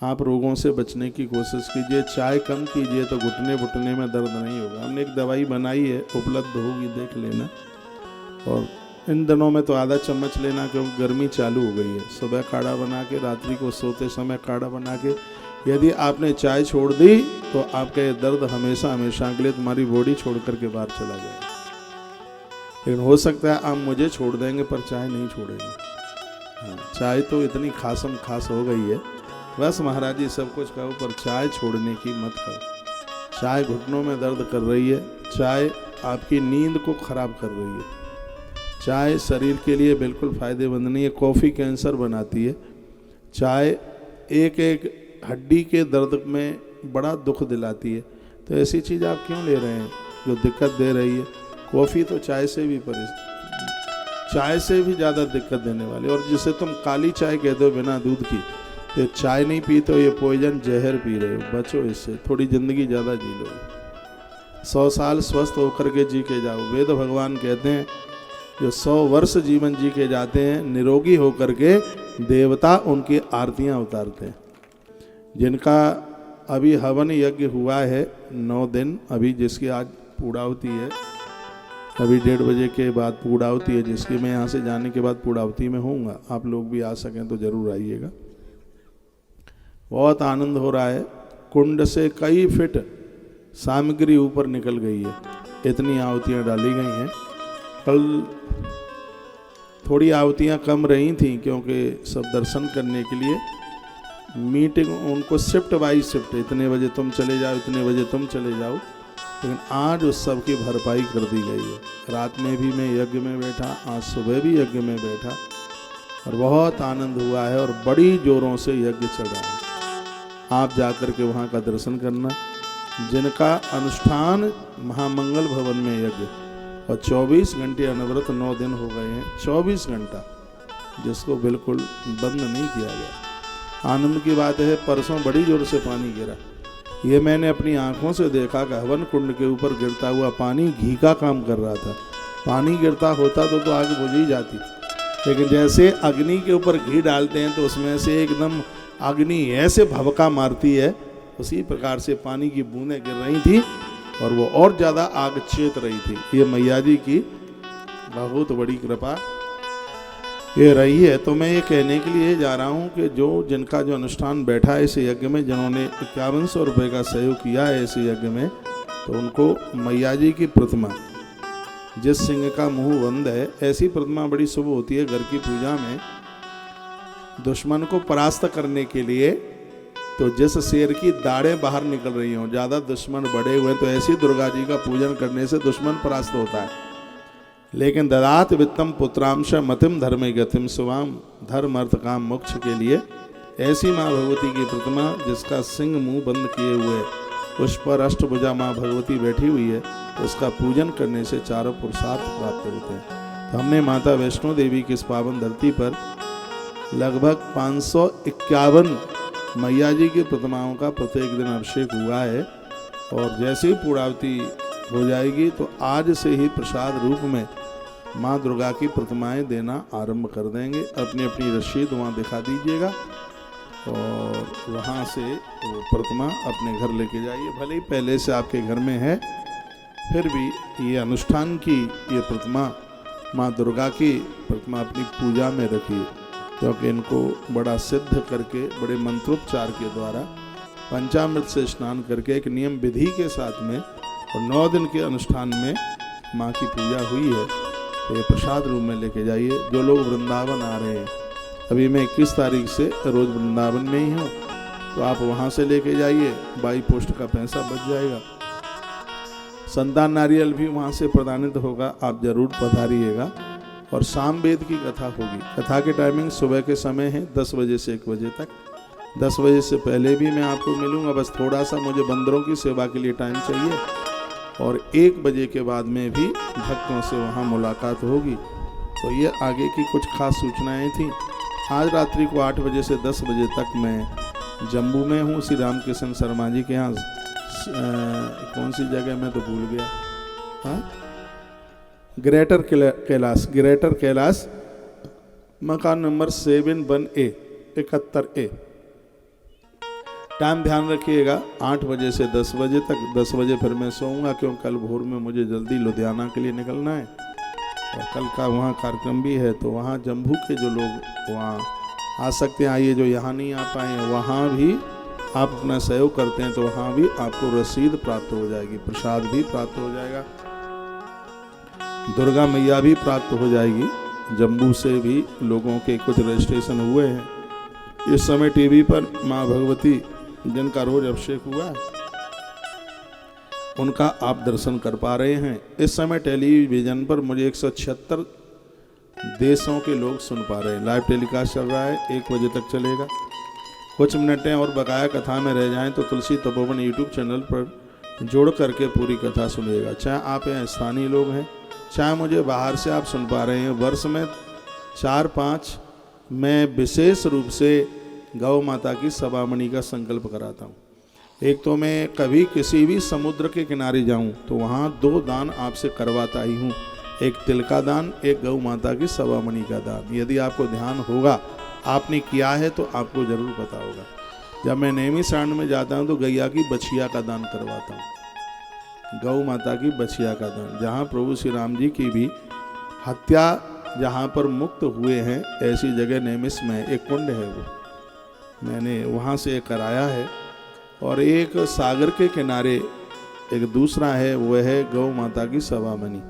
आप रोगों से बचने की कोशिश कीजिए। चाय कम कीजिए तो घुटने घुटने में दर्द नहीं होगा। हमने एक दवाई बनाई है, उपलब्ध होगी, देख लेना। और इन दिनों में तो आधा चम्मच लेना, क्योंकि गर्मी चालू हो गई है। सुबह काढ़ा बना के, रात्रि को सोते समय काढ़ा बना के, यदि आपने चाय छोड़ दी तो आपका ये दर्द हमेशा हमेशा के लिए तुम्हारी बॉडी छोड़ करके बाहर चला जाएगा। लेकिन हो सकता है आप मुझे छोड़ देंगे पर चाय नहीं छोड़ेंगे। हाँ, चाय तो इतनी खासम खास हो गई है, बस महाराज जी सब कुछ कहो पर चाय छोड़ने की मत करो। चाय घुटनों में दर्द कर रही है, चाय आपकी नींद को खराब कर रही है, चाय शरीर के लिए बिल्कुल फ़ायदेमंद नहीं है, कॉफ़ी कैंसर बनाती है। चाय एक एक हड्डी के दर्द में बड़ा दुख दिलाती है। तो ऐसी चीज़ आप क्यों ले रहे हैं जो दिक्कत दे रही है? कॉफ़ी तो चाय से भी चाय से भी ज़्यादा दिक्कत देने वाली। और जिसे तुम काली चाय कहते हो बिना दूध की, ये चाय नहीं पीते हो, ये पॉइजन जहर पी रहे हो। बचो इससे, थोड़ी ज़िंदगी ज़्यादा जी लो। 100 साल स्वस्थ होकर के जी के जाओ। वेद भगवान कहते हैं जो 100 वर्ष जीवन जी के जाते हैं निरोगी होकर के, देवता उनकी आरतियाँ उतारते हैं। जिनका अभी हवन यज्ञ हुआ है 9 दिन, अभी जिसकी आज पूर्णाहुति है, अभी 1:30 बजे के बाद पूर्णाहुति है, जिसकी मैं यहाँ से जाने के बाद पूर्णाहुति में होऊंगा। आप लोग भी आ सकें तो जरूर आइएगा। बहुत आनंद हो रहा है। कुंड से कई फीट सामग्री ऊपर निकल गई है, इतनी आहुतियाँ डाली गई हैं। कल थोड़ी आहुतियाँ कम रही थी क्योंकि सब दर्शन करने के लिए मीटिंग, उनको शिफ्ट बाई शिफ्ट, इतने बजे तुम चले जाओ, इतने बजे तुम चले जाओ। लेकिन आज उस सब की भरपाई कर दी गई है। रात में भी मैं यज्ञ में बैठा, आज सुबह भी यज्ञ में बैठा और बहुत आनंद हुआ है और बड़ी जोरों से यज्ञ चल रहा है। आप जाकर के वहाँ का दर्शन करना। जिनका अनुष्ठान महामंगल भवन में यज्ञ और 24 घंटे अनवरत 9 दिन हो गए हैं, 24 घंटा, जिसको बिल्कुल बंद नहीं किया गया। आनंद की बात है, परसों बड़ी जोर से पानी गिरा। ये मैंने अपनी आंखों से देखा कि हवन कुंड के ऊपर गिरता हुआ पानी घी का काम कर रहा था। पानी गिरता होता तो आग बुझ ही जाती, लेकिन जैसे अग्नि के ऊपर घी डालते हैं तो उसमें से एकदम अग्नि ऐसे भभका मारती है, उसी प्रकार से पानी की बूंदें गिर रही थी और वो और ज़्यादा आग चेत रही थी। ये मैया जी की बहुत बड़ी कृपा ये रही है। तो मैं ये कहने के लिए जा रहा हूँ कि जिनका जो अनुष्ठान बैठा है इस यज्ञ में, जिन्होंने 5100 रुपये का सहयोग किया है इस यज्ञ में, तो उनको मैया जी की प्रतिमा, जिस सिंह का मुंह बंद है, ऐसी प्रतिमा बड़ी शुभ होती है। घर की पूजा में दुश्मन को परास्त करने के लिए, तो जिस शेर की दाढ़ें बाहर निकल रही हों, ज़्यादा दुश्मन बड़े हुए, तो ऐसी दुर्गा जी का पूजन करने से दुश्मन परास्त होता है। लेकिन ददात वित्तम पुत्रांश मतिम धर्मे गतिम सुवाम, धर्म अर्थ काम मोक्ष के लिए ऐसी माँ भगवती की प्रतिमा जिसका सिंह मुंह बंद किए हुए, उस पर अष्टभुजा माँ भगवती बैठी हुई है, उसका पूजन करने से चारों पुरुषार्थ प्राप्त होते हैं। तो हमने माता वैष्णो देवी की इस पावन धरती पर लगभग 551 मैया जी की प्रतिमाओं का प्रत्येक दिन अभिषेक हुआ है। और जैसे ही पूर्णाहुति हो जाएगी तो आज से ही प्रसाद रूप में माँ दुर्गा की प्रतिमाएं देना आरंभ कर देंगे। अपनी अपनी रसीद वहाँ दिखा दीजिएगा और वहाँ से वो प्रतिमा अपने घर लेके जाइए। भले ही पहले से आपके घर में है, फिर भी ये अनुष्ठान की ये प्रतिमा, माँ दुर्गा की प्रतिमा अपनी पूजा में रखिए, क्योंकि इनको बड़ा सिद्ध करके, बड़े मंत्रोपचार के द्वारा, पंचामृत से स्नान करके एक नियम विधि के साथ में और 9 दिन के अनुष्ठान में माँ की पूजा हुई है। तो ये प्रसाद रूप में लेके जाइए। जो लोग वृंदावन आ रहे हैं, अभी मैं 21 तारीख से रोज़ वृंदावन में ही हूँ, तो आप वहाँ से लेके जाइए, बाई पोस्ट का पैसा बच जाएगा। संतान नारियल भी वहाँ से प्रदानित होगा, आप जरूर पधारिएगा। और शाम वेद की कथा होगी। कथा की टाइमिंग सुबह के समय है 10 बजे से 1 बजे तक। 10 बजे से पहले भी मैं आपको मिलूंगा, बस थोड़ा सा मुझे बंदरों की सेवा के लिए टाइम चाहिए। और 1 बजे के बाद में भी भक्तों से वहाँ मुलाकात होगी। तो ये आगे की कुछ खास सूचनाएं थी। आज रात्रि को 8 बजे से 10 बजे तक मैं जम्मू में हूँ, श्री रामकृष्ण शर्मा जी के यहाँ। कौन सी जगह मैं तो भूल गया, हाँ, ग्रेटर कैलाश, मकान नंबर 71A 71A। टाइम ध्यान रखिएगा 8 बजे से 10 बजे तक। 10 बजे फिर मैं सोऊंगा, क्योंकि कल भोर में मुझे जल्दी लुधियाना के लिए निकलना है और कल का वहाँ कार्यक्रम भी है। तो वहाँ जम्मू के जो लोग वहाँ आ सकते हैं आइए, जो यहाँ नहीं आ पाए हैं वहाँ भी आप अपना सहयोग करते हैं तो वहाँ भी आपको रसीद प्राप्त हो जाएगी, प्रसाद भी प्राप्त हो जाएगा, दुर्गा मैया भी प्राप्त हो जाएगी। जम्मू से भी लोगों के कुछ रजिस्ट्रेशन हुए हैं। इस समय टीवी पर माँ भगवती जिनका रोज अभिषेक हुआ है उनका आप दर्शन कर पा रहे हैं। इस समय टेलीविजन पर मुझे 176 देशों के लोग सुन पा रहे हैं। लाइव टेलीकास्ट चल रहा है, 1 बजे तक चलेगा। कुछ मिनटें और बकाया कथा में रह जाएं तो तुलसी तपोवन यूट्यूब चैनल पर जोड़ करके पूरी कथा सुनिएगा। चाहे आप यहाँ स्थानीय लोग हैं, चाहे मुझे बाहर से आप सुन पा रहे हैं। वर्ष में 4-5 मैं विशेष रूप से गौ माता की सवामणि का संकल्प कराता हूँ। एक तो मैं कभी किसी भी समुद्र के किनारे जाऊँ तो वहाँ 2 दान आपसे करवाता ही हूँ, एक तिल का दान, एक गौ माता की सवामणि का दान। यदि आपको ध्यान होगा, आपने किया है तो आपको जरूर पता होगा। जब मैं नैमिषारण्य में जाता हूँ तो गैया की बछिया का दान करवाता हूँ, गौ माता की बछिया का दान। जहाँ प्रभु श्री राम जी की भी हत्या जहाँ पर मुक्त हुए हैं ऐसी जगह नैमिष में एक कुंड है, वो मैंने वहाँ से कराया है। और एक सागर के किनारे एक दूसरा है, वह है गौ माता की सवामणि।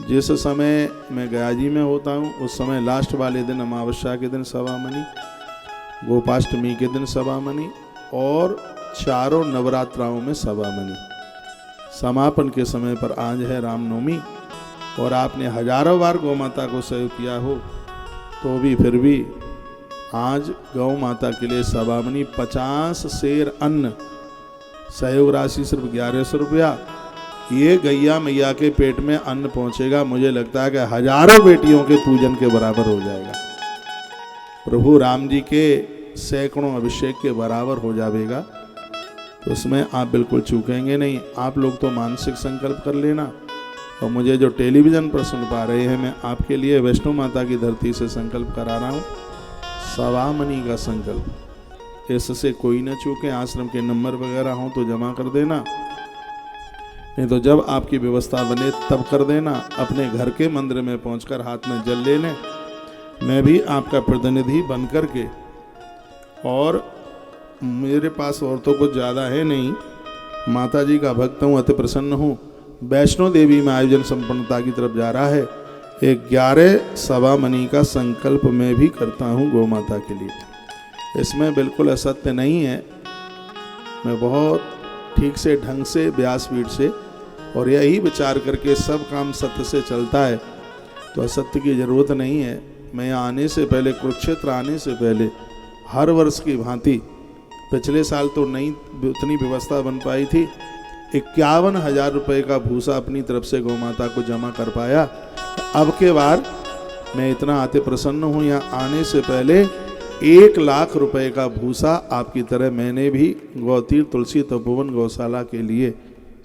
जिस समय मैं गया जी में होता हूँ उस समय लास्ट वाले दिन अमावस्या के दिन सवामणि, गोपाष्टमी के दिन सवामणि और चारों नवरात्राओं में सवामणि। समापन के समय पर आज है रामनवमी और आपने हजारों बार गौ माता को सहयोग किया हो तो भी फिर भी आज गौ माता के लिए सवामणि 50 सेर अन्न, सहयोग राशि सिर्फ 1100 रुपया। ये गैया मैया के पेट में अन्न पहुंचेगा, मुझे लगता है कि हजारों बेटियों के पूजन के बराबर हो जाएगा, प्रभु राम जी के सैकड़ों अभिषेक के बराबर हो जाएगा। तो उसमें आप बिल्कुल चूकेंगे नहीं। आप लोग तो मानसिक संकल्प कर लेना और मुझे जो टेलीविजन पर सुन पा रहे हैं, मैं आपके लिए वैष्णो माता की धरती से संकल्प करा रहा हूँ, सवामणि का संकल्प। इससे कोई न चूके। आश्रम के नंबर वगैरह हो तो जमा कर देना, नहीं तो जब आपकी व्यवस्था बने तब कर देना। अपने घर के मंदिर में पहुंचकर हाथ में जल ले लें। मैं भी आपका प्रतिनिधि बन कर के, और मेरे पास और तो कुछ ज़्यादा है नहीं, माता जी का भक्त हूँ, अति प्रसन्न हूँ। वैष्णो देवी में आयोजन संपन्नता की तरफ जा रहा है। 11 सवामणि का संकल्प मैं भी करता हूँ गौ माता के लिए। इसमें बिल्कुल असत्य नहीं है। मैं बहुत ठीक से ढंग से व्यासपीठ से और यही विचार करके सब काम सत्य से चलता है, तो असत्य की जरूरत नहीं है। मैं यहाँ आने से पहले, कुरुक्षेत्र आने से पहले हर वर्ष की भांति, पिछले साल तो नहीं उतनी व्यवस्था बन पाई थी, 51,000 रुपये का भूसा अपनी तरफ से गौ माता को जमा कर पाया। अब के बार मैं इतना अति प्रसन्न हूँ, यहाँ आने से पहले 1 लाख रुपए का भूसा आपकी तरह मैंने भी गौतीर्थ तुलसी तपोवन गौशाला के लिए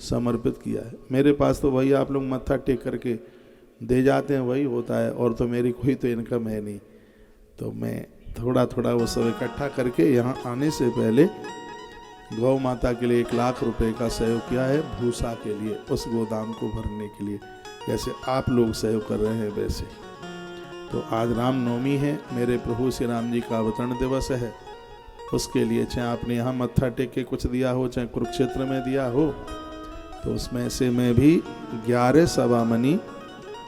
समर्पित किया है। मेरे पास तो वही आप लोग मत्था टेक करके दे जाते हैं, वही होता है, और तो मेरी कोई तो इनकम है नहीं। तो मैं थोड़ा थोड़ा वो सब इकट्ठा करके यहाँ आने से पहले गौ माता के लिए 1 लाख रुपए का सहयोग किया है, भूसा के लिए, उस गोदाम को भरने के लिए, जैसे आप लोग सहयोग कर रहे हैं वैसे। तो आज रामनवमी है, मेरे प्रभु श्री राम जी का अवतरण दिवस है। उसके लिए चाहे आपने यहाँ मत्था टेक के कुछ दिया हो, चाहे कुरुक्षेत्र में दिया हो, तो उसमें से मैं भी 11 सवामणि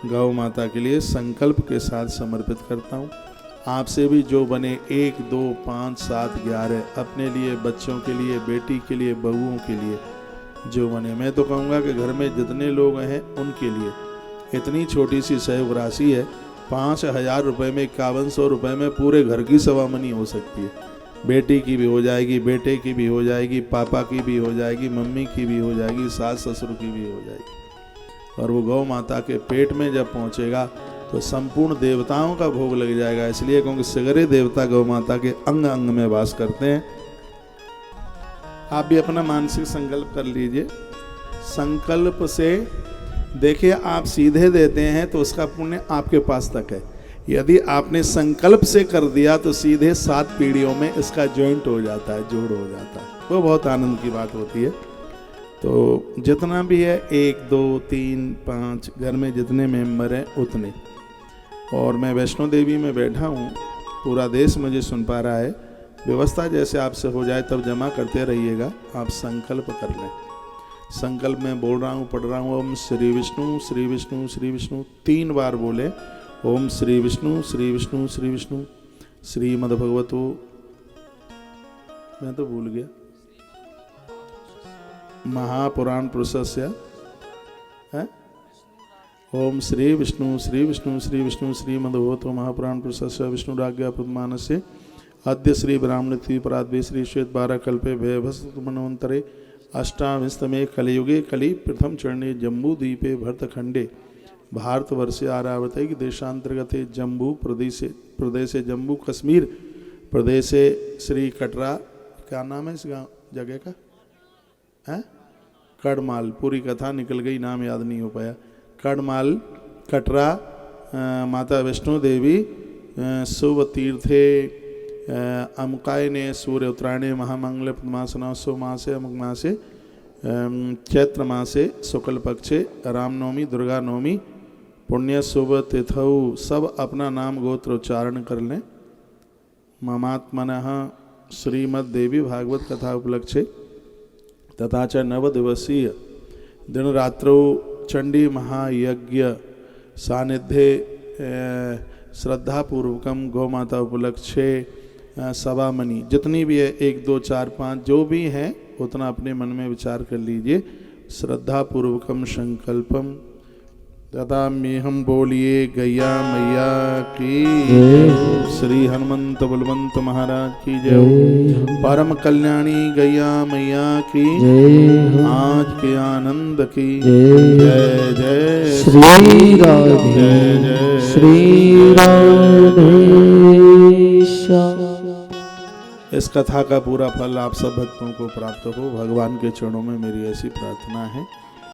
गौ माता के लिए संकल्प के साथ समर्पित करता हूँ। आपसे भी जो बने 1, 2, 5, 7, 11 अपने लिए, बच्चों के लिए, बेटी के लिए, बहुओं के लिए जो बने। मैं तो कहूँगा कि घर में जितने लोग हैं उनके लिए इतनी छोटी सी सहयोग राशि है, 5,000 रुपये में, 5100 रुपये में पूरे घर की सवामणि हो सकती है। बेटी की भी हो जाएगी, बेटे की भी हो जाएगी, पापा की भी हो जाएगी, मम्मी की भी हो जाएगी, सास ससुर की भी हो जाएगी। और वो गौ माता के पेट में जब पहुँचेगा तो संपूर्ण देवताओं का भोग लग जाएगा। इसलिए क्योंकि सगरे देवता गौ माता के अंग अंग में वास करते हैं। आप भी अपना मानसिक संकल्प कर लीजिए। संकल्प से देखिए, आप सीधे देते हैं तो उसका पुण्य आपके पास तक है। यदि आपने संकल्प से कर दिया तो सीधे 7 पीढ़ियों में इसका जॉइंट हो जाता है, जोड़ हो जाता है। वो बहुत आनंद की बात होती है। तो जितना भी है 1 2 3 5 घर में जितने मेंबर हैं उतने। और मैं वैष्णो देवी में बैठा हूँ, पूरा देश मुझे सुन पा रहा है। व्यवस्था जैसे आपसे हो जाए तब जमा करते रहिएगा। आप संकल्प कर लें। संकल्प में बोल रहा हूँ, पढ़ रहा हूँ, ओम श्री विष्णु श्री विष्णु श्री विष्णु 3 बार बोले। ओम श्री विष्णु श्री विष्णु श्री विष्णु श्रीमद् भगवतो, मैं तो भूल गया, महापुराण पुरुषस्य है। ओम श्री विष्णु श्री विष्णु श्री विष्णु श्रीमद् भगवतो महापुराण पुरुषस्य विष्णुराज्ञा प्रमाणस्य अद्य श्री ब्राह्मण पराद्वे श्री श्वेत 12 कल्पे भयभस्तमन्वन्तरे अष्टाविंशतमे कलियुगे कलि प्रथम चरणे जम्बूद्वीपे भरतखंडे भारतवर्षे आरावते कि देशांतर्गते जम्बू प्रदेशे जम्मू कश्मीर प्रदेशे श्री कटरा, क्या नाम है इस गाँव जगह का है, कड़माल। पूरी कथा निकल गई, नाम याद नहीं हो पाया। कड़माल कटरा माता वैष्णो देवी शुभ तीर्थे अमुकायने सूर्य उत्तरायणे महामंगल पद्मासना मासे अमुक मासे चैत्र मासे शुक्ल पक्षे रामनवमी दुर्गा नवमी पुण्य शुभ तिथौ। सब अपना नाम गोत्र उच्चारण कर लें। ममात्मनः श्रीमद् देवी भागवत कथा उपलक्ष्ये तथा च 9 दिवसीय दिन रात्रौ चंडी महायज्ञ सानिध्ये श्रद्धापूर्वकम गौमाता उपलक्ष्ये सवामणि, जितनी भी है 1 2 4 5 जो भी है उतना अपने मन में विचार कर लीजिए। श्रद्धापूर्वकम संकल्पम तथा में हम बोलिए गैया मैया की, श्री हनुमंत बलवंत महाराज की जय, परम कल्याणी गैया मैया की, आज के आनंद की जय जय श्री राधे श्री राधे। इस कथा का पूरा फल आप सब भक्तों को प्राप्त हो, भगवान के चरणों में मेरी ऐसी प्रार्थना है।